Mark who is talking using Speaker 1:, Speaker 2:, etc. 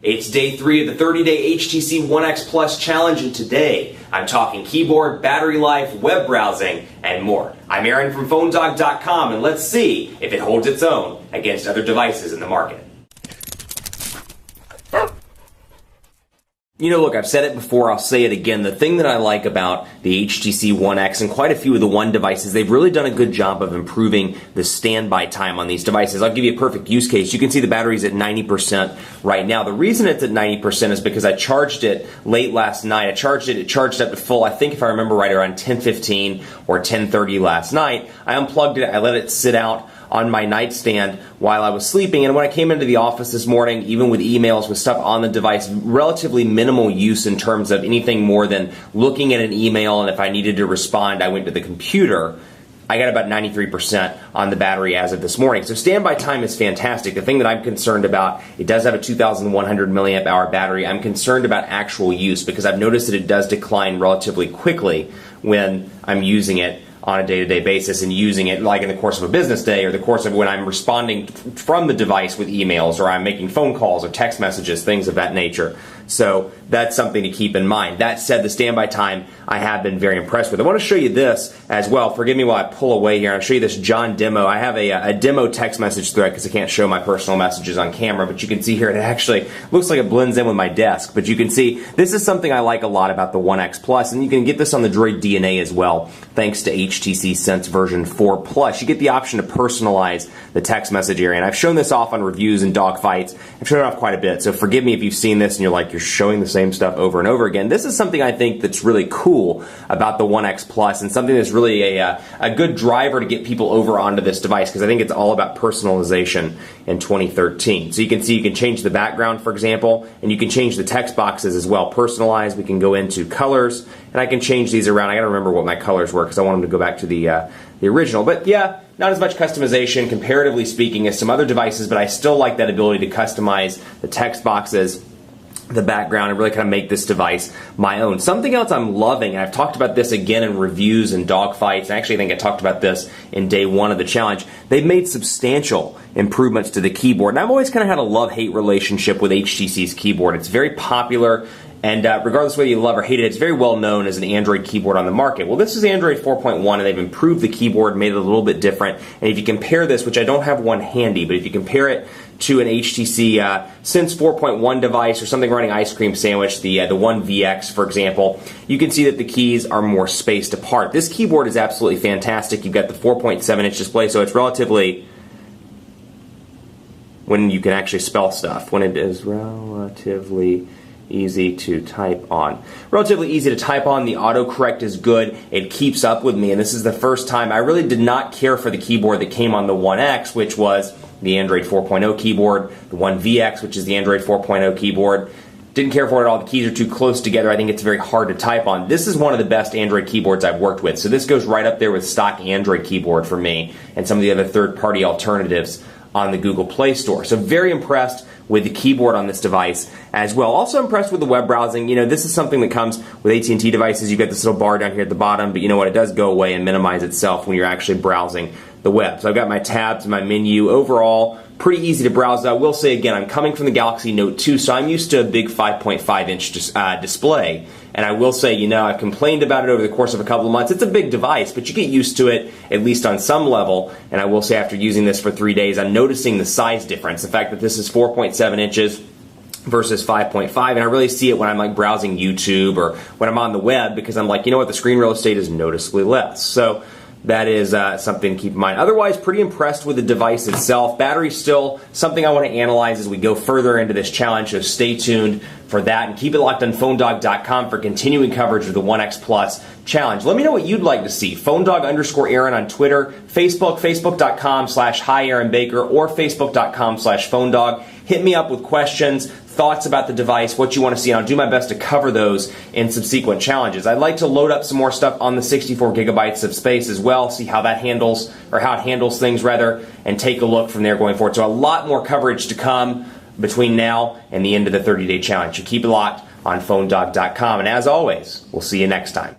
Speaker 1: It's day 3 of the 30-day HTC One X Plus challenge, and today I'm talking keyboard, battery life, web browsing, and more. I'm Aaron from PhoneDog.com, and let's see if it holds its own against other devices in the market. You know, look, I've said it before, I'll say it again. The thing that I like about the HTC One X and quite a few of the One devices, they've really done a good job of improving the standby time on these devices. I'll give you a perfect use case. You can see the battery's at 90% right now. The reason it's at 90% is because I charged it late last night. It charged up to full, I think if I remember right, around 10:15 or 10:30 last night. I unplugged it, I let it sit out on my nightstand while I was sleeping, and when I came into the office this morning, even with emails, with stuff on the device, relatively minimal use in terms of anything more than looking at an email, and if I needed to respond, I went to the computer. I got about 93% on the battery as of this morning. So standby time is fantastic. The thing that I'm concerned about, it does have a 2,100 milliamp hour battery. I'm concerned about actual use because I've noticed that it does decline relatively quickly when I'm using it on a day-to-day basis and using it like in the course of a business day or the course of when I'm responding from the device with emails or I'm making phone calls or text messages, things of that nature. So that's something to keep in mind. That said, the standby time I have been very impressed with. I want to show you this as well. Forgive me while I pull away here. I'll show you this John demo. I have a demo text message thread because I can't show my personal messages on camera, but you can see here it actually looks like it blends in with my desk. But you can see this is something I like a lot about the One X Plus, and you can get this on the Droid DNA as well, thanks to HTC Sense version 4 Plus. You get the option to personalize the text message area, and I've shown this off on reviews and dogfights. I've shown it off quite a bit, so forgive me if you've seen this and you're like, you're showing the same stuff over and over again. This is something I think that's really cool about the One X Plus and something that's really a good driver to get people over onto this device because I think it's all about personalization in 2013. So you can see you can change the background, for example, and you can change the text boxes as well. Personalized, we can go into colors, and I can change these around. I gotta remember what my colors were because I want them to go back to the original. But yeah, not as much customization, comparatively speaking, as some other devices, but I still like that ability to customize the text boxes, the background, and really kind of make this device my own. Something else I'm loving, and I've talked about this again in reviews and dogfights, and actually I think I talked about this in day 1 of the challenge, they've made substantial improvements to the keyboard. And I've always kind of had a love-hate relationship with HTC's keyboard. It's very popular, and regardless of whether you love or hate it, it's very well known as an Android keyboard on the market. Well, this is Android 4.1, and they've improved the keyboard, made it a little bit different. And if you compare this, which I don't have one handy, but if you compare it to an HTC Sense 4.1 device or something running Ice Cream Sandwich, the One VX, for example, you can see that the keys are more spaced apart. This keyboard is absolutely fantastic. You've got the 4.7-inch display, so it's relatively, when you can actually spell stuff, when it is relatively easy to type on. Relatively easy to type on. The autocorrect is good. It keeps up with me, and this is the first time I really did not care for the keyboard that came on the One X, which was the Android 4.0 keyboard, the One VX, which is the Android 4.0 keyboard. Didn't care for it at all. The keys are too close together. I think it's very hard to type on. This is one of the best Android keyboards I've worked with, so this goes right up there with stock Android keyboard for me and some of the other third-party alternatives on the Google Play Store. So very impressed with the keyboard on this device as well. Also impressed with the web browsing. You know, this is something that comes with AT&T devices. You've got this little bar down here at the bottom, but you know what? It does go away and minimize itself when you're actually browsing the web. So I've got my tabs and my menu. Overall, pretty easy to browse. I will say again, I'm coming from the Galaxy Note 2, so I'm used to a big 5.5-inch display. And I will say, you know, I've complained about it over the course of a couple of months. It's a big device, but you get used to it, at least on some level. And I will say after using this for 3 days, I'm noticing the size difference. The fact that this is 4.7 inches versus 5.5, and I really see it when I'm like browsing YouTube or when I'm on the web because I'm like, you know what, the screen real estate is noticeably less. So that is something to keep in mind. Otherwise, pretty impressed with the device itself. Battery's still something I want to analyze as we go further into this challenge, so stay tuned for that and keep it locked on PhoneDog.com for continuing coverage of the One X Plus challenge. Let me know what you'd like to see. PhoneDog_Aaron on Twitter, Facebook, Facebook.com/HiAaronBaker or Facebook.com/PhoneDog. Hit me up with questions, thoughts about the device, what you want to see, and I'll do my best to cover those in subsequent challenges. I'd like to load up some more stuff on the 64 gigabytes of space as well, see how that handles, or how it handles things rather, and take a look from there going forward. So a lot more coverage to come between now and the end of the 30-day challenge. So keep it locked on PhoneDog.com, and as always, we'll see you next time.